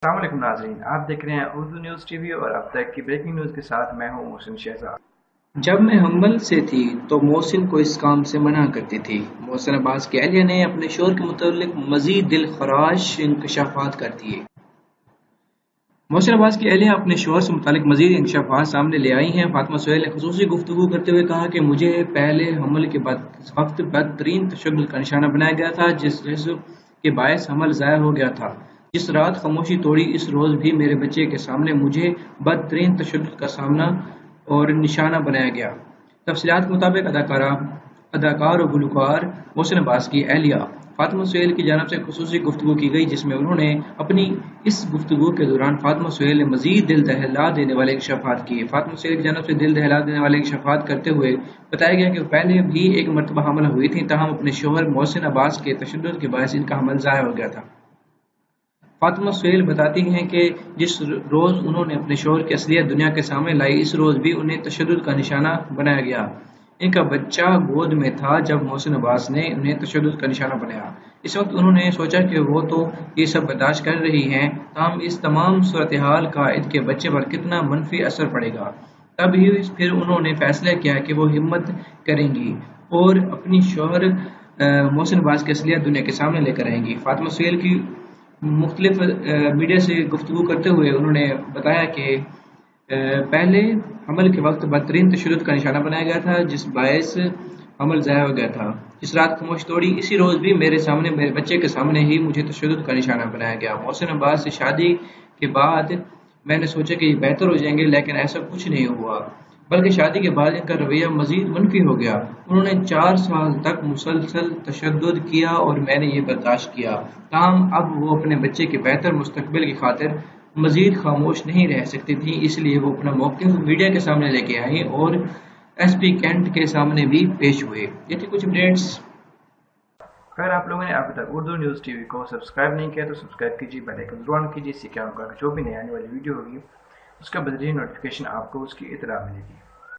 अस्सलाम वालेकुम नाज़रीन, आप देख रहे हैं उर्दू न्यूज़ टीवी और अब तक की ब्रेकिंग न्यूज़ के साथ मैं हूं मोहसिन शहजाद। जब मैं हम्बल से थी तो मोहसिन को इस काम से मना करती थी। मोहसिन अब्बास की अहलिया ने अपने शोहर के मुतालिक मजीद दिलखराश इंकशाफात कर दिए। मोहसिन अब्बास की अहलिया अपने शोहर से मुतालिक मजीद इंकशाफात सामने ले आई हैं। फातिमा सुहेल ने खुसूसी गुफ्तगू करते हुए कहा कि मुझे पहले हमल के वक्त बदतरीन तशद्दुद का निशाना बनाया गया था, जिस के बायस हमल ज़ाया हो गया था। जिस रात खामोशी तोड़ी, इस रोज़ भी मेरे बच्चे के सामने मुझे बदतरीन तशद्दुद का सामना और निशाना बनाया गया। तफसीलात के मुताबिक अदाकार और गुलकार मोहसिन अब्बास की अहलिया फातिमा सुहेल की जानिब से खुसूसी गुफ्तगू की गई, जिसमें उन्होंने अपनी इस गुफ्तगू के दौरान फातिमा सुहेल ने मजीद दिल दहला देने वाले इंकशाफात किए। फातिमा सुहेल की जानिब से दिल दहला देने वाले इंकशाफात करते हुए बताया गया कि पहले भी एक मरतबा हमला हुई थी, ताहम अपने शोहर मोहसिन अब्बास के तशद्दुद के बायस इनका हमल ज़ाया हो गया था। फातिमा सुहेल बताती हैं कि जिस रोज़ उन्होंने अपने शोहर की असलियत दुनिया के सामने लाई, इस रोज़ भी उन्हें तशद्दुद का निशाना बनाया गया। इनका बच्चा गोद में था जब मोहसिन अब्बास ने उन्हें तशद्दुद का निशाना बनाया। इस वक्त उन्होंने सोचा कि वो तो ये सब बर्दाश्त कर रही हैं, ताहम इस तमाम सूरत-ए-हाल का इनके बच्चे पर कितना मनफी असर पड़ेगा। तब ही फिर उन्होंने फैसला किया कि वो हिम्मत करेंगी और अपनी शोहर मोहसिन अब्बास की असलियत दुनिया के सामने लेकर आएंगी। फातिमा सुहेल की मुख्तलिफ मीडिया से गुफ्तगू करते हुए उन्होंने बताया कि पहले हमल के वक्त बदतरीन तशद्दुद का निशाना बनाया गया था, जिस बायस हमल ज़ाया हो गया था। जिस रात खामोश तोड़ी, इसी रोज़ भी मेरे बच्चे के सामने ही मुझे तशद्दुद का निशाना बनाया गया। मोहसिन अब्बास से शादी के बाद मैंने सोचा कि ये बेहतर हो जाएंगे, लेकिन ऐसा कुछ नहीं हुआ, बल्कि शादी के बाद इनका रवैया मजीद मनफी हो गया। उन्होंने 4 साल तक मुसलसल तशद्दुद किया और मैंने ये बर्दाश्त किया। ताहम अब वो अपने बच्चे के बेहतर मुस्तकबिल की खातिर मजीद खामोश नहीं रह सकती थी, इसलिए वो अपना मौक़िफ़ मीडिया के सामने लेके आई और एसपी कैंट के सामने भी पेश हुए। ये थी कुछ अपडेट्स। अगर आप लोगों ने अभी तक उर्दू न्यूज़ टीवी को सब्सक्राइब नहीं किया तो सब्सक्राइब कीजिए, बेल आइकन ज़रूर ऑन कीजिए, इससे क्या होगा कि जो भी नई आने वाली वीडियो होगी उसका बदरीन नोटिफिकेशन आपको उसकी इतला मिलेगी।